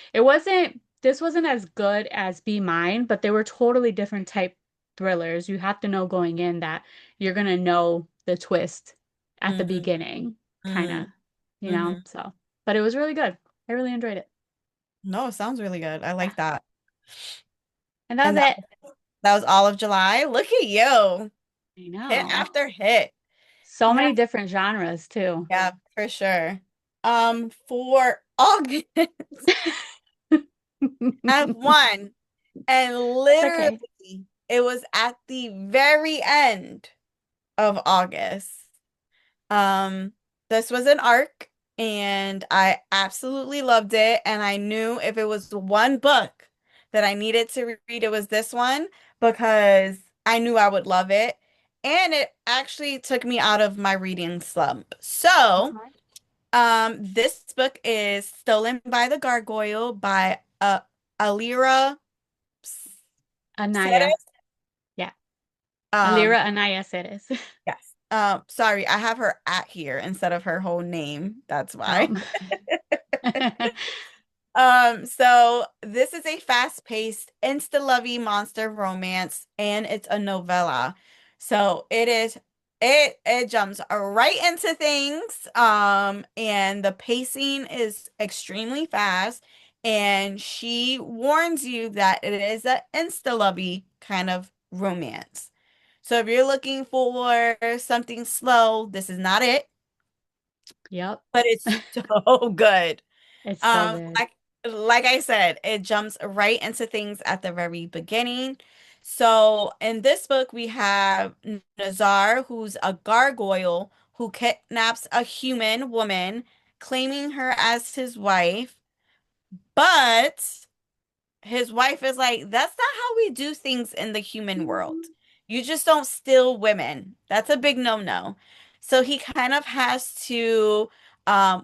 this wasn't as good as Be Mine, but they were totally different type thrillers. You have to know going in that you're gonna know the twist at the Hmm. beginning, kind of, Hmm. you know? Hmm. So, but it was really good. I really enjoyed it. No, it sounds really good. I Yeah. like that. And that And was it. that was all of July. Look at you. I Hit know. after hit. So Yeah, many different genres too. yeah, for sure. For August, I have one. And That's okay. literally, it was at the very end of August. Um, this was an arc, and I absolutely loved it. And I knew if it was one book that I needed to read, it was this one because I knew I would love it. And it actually took me out of my reading slump. So, Okay. this book is Stolen by the Gargoyle by Alira Anaya. Ceres. Yeah. Um, Alira Anaya Ceres. yes. Sorry, I have her at here instead of her whole name. That's why. Um, So this is a fast-paced, insta-lovey monster romance, and it's a novella. So it jumps right into things. And the pacing is extremely fast, and she warns you that it is an insta-lovey kind of romance. So if you're looking for something slow, this is not it, yep. but it's so good. It's so Um, good. like like I said, it jumps right into things at the very beginning. So in this book, we have Nazar, who's a gargoyle who kidnaps a human woman, claiming her as his wife, but his wife is like, that's not how we do things in the human world. You just don't steal women. That's a big no-no. So he kind of has to,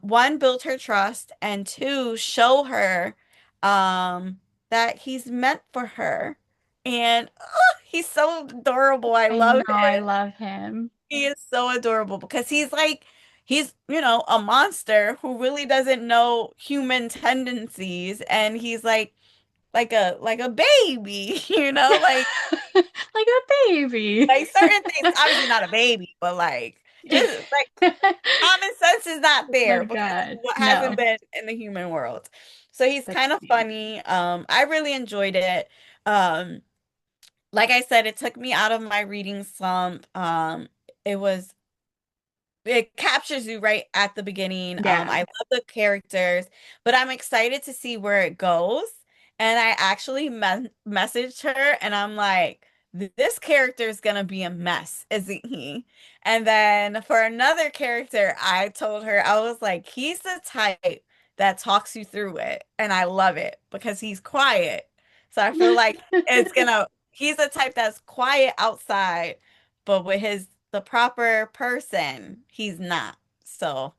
one, build her trust, and two, show her that he's meant for her. And he's so adorable. I I love know, I it. love him. He is so adorable because he's like, a monster who really doesn't know human tendencies. And he's like a baby, Like a baby. like certain things, obviously not a baby, but like just like common sense is not Oh my there because God. what hasn't No, been in the human world. So he's that's kind of funny. funny. I really enjoyed it. Um, like I said, it took me out of my reading slump. It was it captures you right at the beginning. Yeah. I love the characters, but I'm excited to see where it goes. And I actually messaged her and I'm like, this character is gonna be a mess, isn't he? And then for another character, I told her, I was like, he's the type that talks you through it. And I love it because he's quiet. So I feel like he's the type that's quiet outside, but with the proper person, he's not. So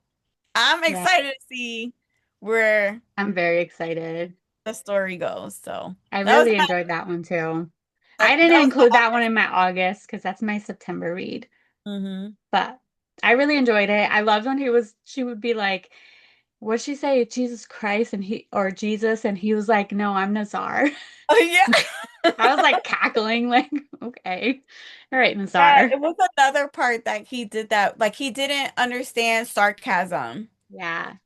I'm Yeah, excited to see where I'm very excited. the story goes. So I that was really enjoyed that one too. my I that didn't was my include that one August. in my August because that's my September read, Hmm. but I really enjoyed it. I loved when she would be like, what'd she say? Jesus Christ or Jesus, and he was like, no, I'm Nazar. Oh yeah. I was like cackling, like, okay. All right, Yeah, Nazar. it was another part that he did that. Like he didn't understand sarcasm. Yeah.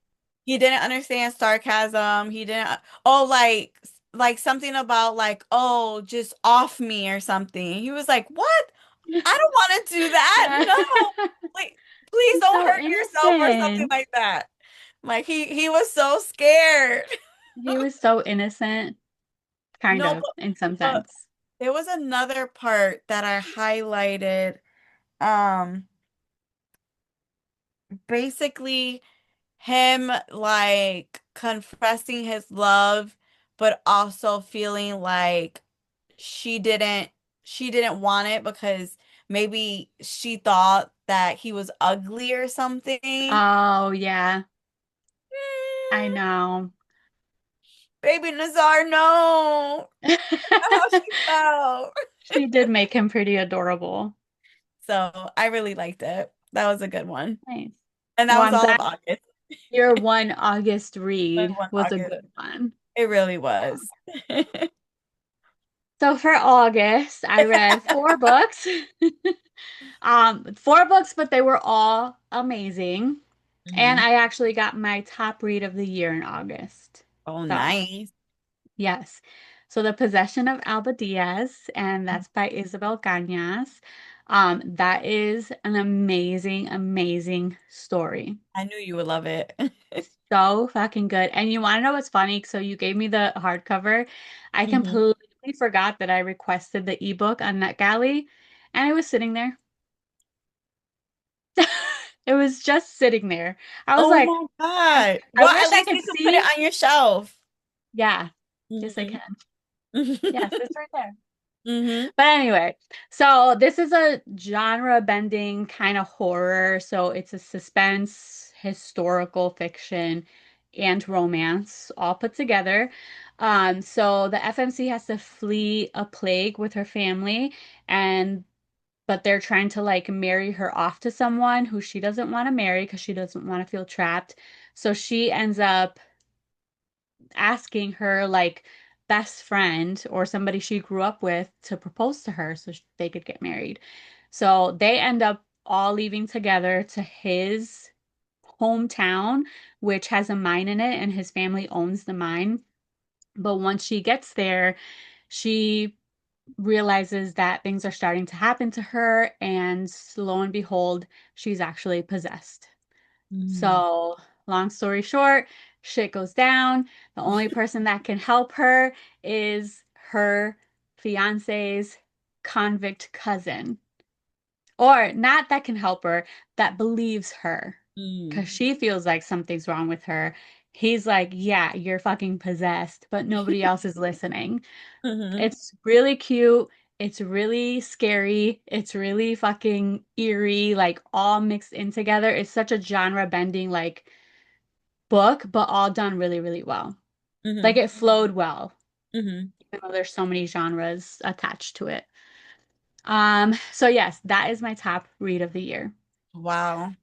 He didn't understand sarcasm. He didn't, oh, like something about like, oh, just off me or something. He was like, "What? I don't want to do that. Yeah. No. Like, please He's don't so hurt yourself or something innocent. like that." Like he was so scared. He was so innocent, kind No, of, in some but sense. there was another part that I highlighted. Um, Basically him like confessing his love, but also feeling like she didn't she didn't want it because maybe she thought that he was ugly or something. Oh, yeah. I Mm, know. baby Nazar, no. How she felt. She did make him pretty adorable. So I really liked it. That was a good one. Nice. And that Well, was I'm all of glad August. your one August But read one was a August. good one. It really was. So for August, I read four books. Four books, but they were all amazing. And Mhm. I actually got my top read of the year in August. Oh, So, nice. yes. So The Possession of Alba Diaz, and that's by Isabel Cañas. That is an amazing, amazing story. I knew you would love it. So fucking good. And you want to know what's funny? So you gave me the hardcover. I Hmm. completely forgot that I requested the ebook on NetGalley, and it was sitting there. It was just sitting there. I was Oh like, my God. I Well, at wish I least could you can put it see. on your shelf. Yeah, yes, I Hmm. can. Yes, it's right there. Hmm. But anyway, so this is a genre bending kind of horror. So it's a suspense, historical fiction, and romance all put together. So the FMC has to flee a plague with her family, and but they're trying to like marry her off to someone who she doesn't want to marry because she doesn't want to feel trapped. So she ends up asking her like best friend or somebody she grew up with to propose to her so they could get married. So they end up all leaving together to his hometown, which has a mine in it, and his family owns the mine. But once she gets there, she realizes that things are starting to happen to her, and lo and behold, she's actually possessed. Mm. So, long story short, shit goes down. The only person that can help her is her fiance's convict cousin, Or not that can help her, that believes her. Mm. Because she feels like something's wrong with her. He's like, yeah, you're fucking possessed, but nobody else is listening. Hmm. It's really cute. It's really scary. It's really fucking eerie, like all mixed in together. It's such a genre bending like book, but all done really, really well. Like Hmm. it flowed well, Hmm. even though there's so many genres attached to it. So yes, that is my top read of the year. Wow.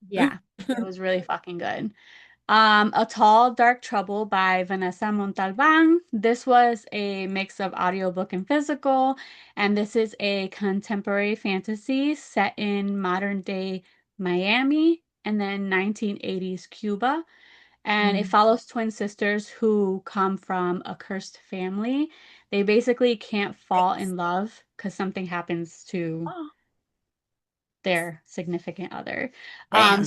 Yeah, it was really fucking good. A Tall Dark Trouble by Vanessa Montalban. This was a mix of audiobook and physical, and this is a contemporary fantasy set in modern day Miami and then 1980s Cuba. And it Mm. follows twin sisters who come from a cursed family. They basically can't fall Thanks. in love because something happens to Oh, their significant other. damn.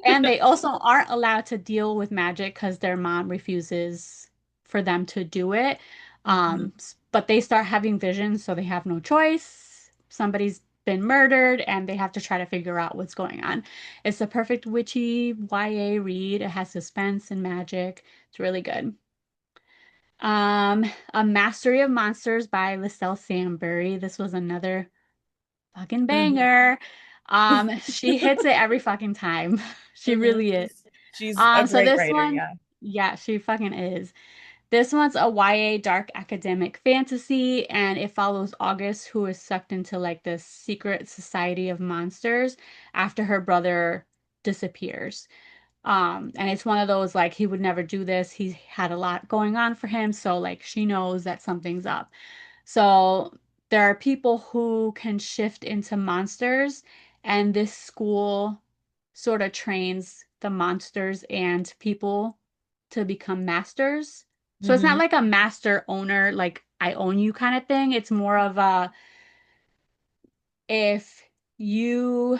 And they also aren't allowed to deal with magic because their mom refuses for them to do it. Hmm. But they start having visions, so they have no choice. Somebody's been murdered, and they have to try to figure out what's going on. It's a perfect witchy YA read. It has suspense and magic. It's really good. A Mastery of Monsters by Lyselle Sambury. This was another fucking Hmm. banger. She hits it every fucking time. She Hmm. really is. She's a So great this writer, one, yeah. yeah, she fucking is. This one's a YA dark academic fantasy, and it follows August, who is sucked into like this secret society of monsters after her brother disappears. And it's one of those like he would never do this. He had a lot going on for him, so like she knows that something's up. So there are people who can shift into monsters, and this school sort of trains the monsters and people to become masters. So it's not Hmm. like a master owner, like I own you kind of thing. It's more of a if you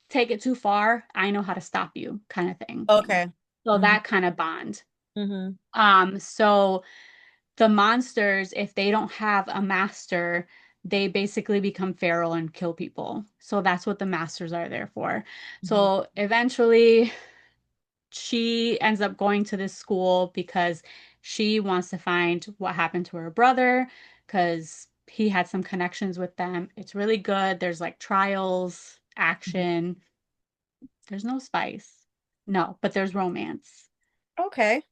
take it too far, I know how to stop you kind of thing. Okay. So Hmm. that kind of bond. Hmm. So the monsters, if they don't have a master, they basically become feral and kill people. So that's what the masters are there for. Hmm. So eventually, she ends up going to this school because she wants to find what happened to her brother because he had some connections with them. It's really good. There's like trials, action. There's no spice. No, but there's romance. Okay.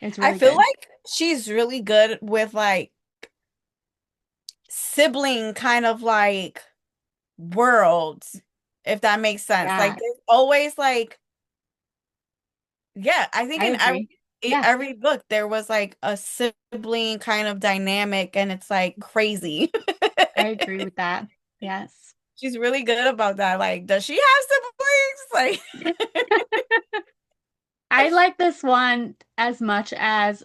It's I really feel good. like she's really good with like sibling kind of like worlds, if that makes sense. Like Yeah, there's always like, yeah, I think I in agree. Yeah, every book there was like a sibling kind of dynamic and it's like crazy. I agree with that. Yes. She's really good about that. Like, does she have siblings? Like I like this one as much as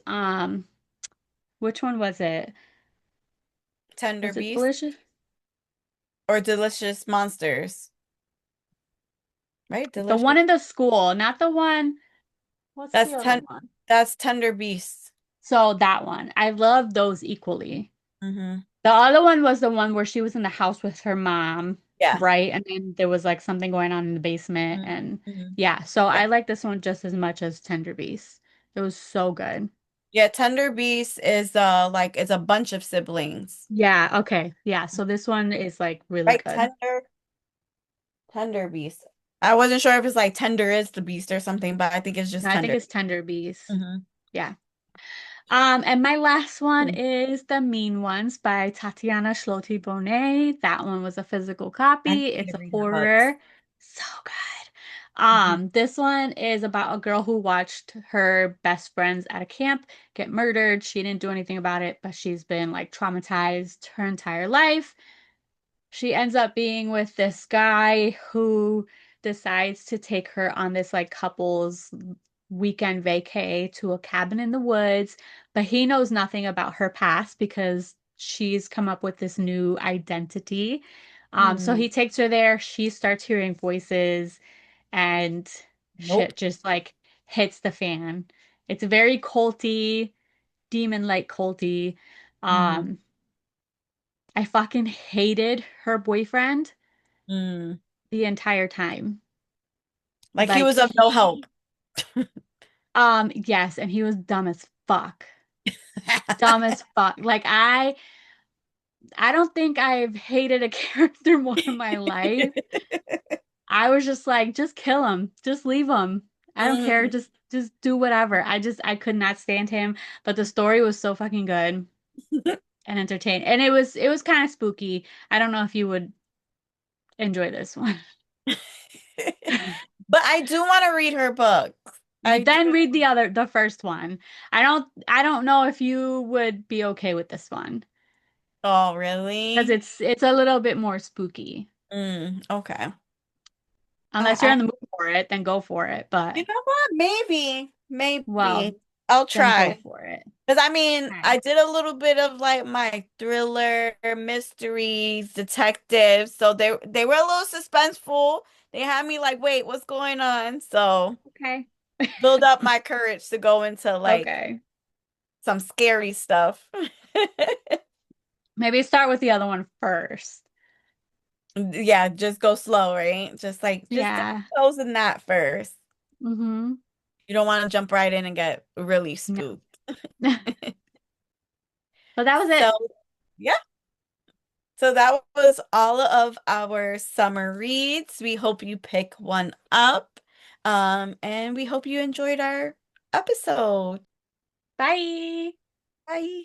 which one was it? Tender Was it Beast Delicious? or Delicious Monsters, right? The one Delicious. in the school, not the one. What's the That's other ten one? that's Tender Beast. So that one. I love those equally. Hmm. The other one was the one where she was in the house with her mom, Yeah. right? And then there was like something going on in the basement and Hmm. yeah, so Yeah. I like this one just as much as Tender Beast. It was so good. Yeah, Tender Beast is like it's a bunch of siblings. Yeah, okay. Yeah, so this one is like really Right? good. Tender Beast. I wasn't sure if it's like Tender is the Beast or something, but I think it's just I think Tender. it's Tender Beast. Hmm. Yeah. And my last one is The Mean Ones by Tatiana Shloty Bonet. That one was a physical I copy. need It's to a read her books. horror. So good. Hmm. This one is about a girl who watched her best friends at a camp get murdered. She didn't do anything about it, but she's been like traumatized her entire life. She ends up being with this guy who decides to take her on this like couples weekend vacay to a cabin in the woods, but he knows nothing about her past because she's come up with this new identity. So Hmm. he takes her there. She starts hearing voices and Nope. shit just like hits the fan. It's very culty, demon-like culty. Hmm. Um, I fucking hated her boyfriend. Mm. the entire time. Like he Like was of no help. yes, and he was dumb as fuck. Dumb as fuck. Like I don't think I've hated a character more in my life. I was just like, just kill him. Just leave him. I don't care. Mhm. Just do whatever. I could not stand him, but the story was so fucking good and entertaining. And it was kind of spooky. I don't know if you would enjoy this one. But I do want to read her books. I do. Then read the first one. I don't know if you would be okay with this one Oh, because really? it's a little bit more spooky. Okay. Unless you're I in the mood for it, then go for it. You But know what? well, Maybe I'll then go try. for it. Because I mean, Okay. I did a little bit of like my thriller, mysteries, detectives. So they were a little suspenseful. They had me like, wait, what's going on? So Okay. build up my courage to go into like Okay. some scary stuff. Maybe start with the other one first. Yeah, just go slow, right? Just dip Yeah. your toes in that first. Mm-hmm. You don't want to jump right in and get really No. spooked. But that was So it. yeah. So that was all of our summer reads. We hope you pick one up. And we hope you enjoyed our episode. Bye. Bye.